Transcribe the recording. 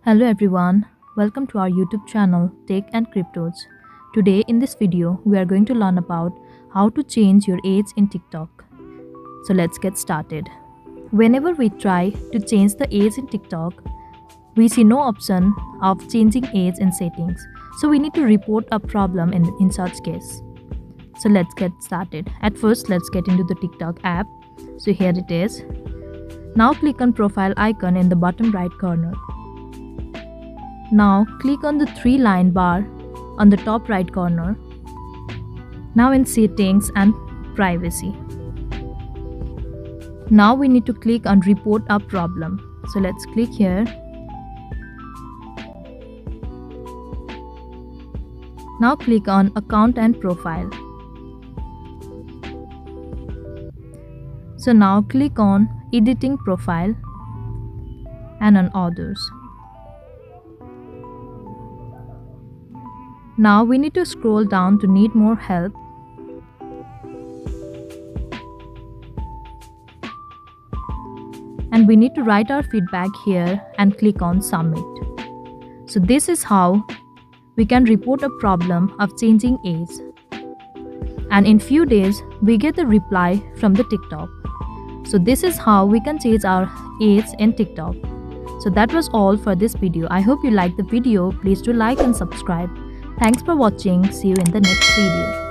Hello everyone, welcome to our YouTube channel Tech and Cryptos. Today in this video we are going to learn about how to change your age in TikTok. So let's get started. Whenever we try to change the age in TikTok, we see no option of changing age in settings. So we need to report a problem in such case. So let's get started. At first let's get into the TikTok app. So here it is. Now click on profile icon in the bottom right corner. Now click on the three-line bar on the top right corner. Now in settings and privacy. Now we need to click on report a problem. So let's click here. Now click on account and profile. So now click on editing profile and on others. Now we need to scroll down to need more help. And we need to write our feedback here and click on submit. So this is how we can report a problem of changing age. And in few days we get the reply from the TikTok. So this is how we can change our age in TikTok. So that was all for this video. I hope you liked the video. Please do like and subscribe. Thanks for watching. See you in the next video.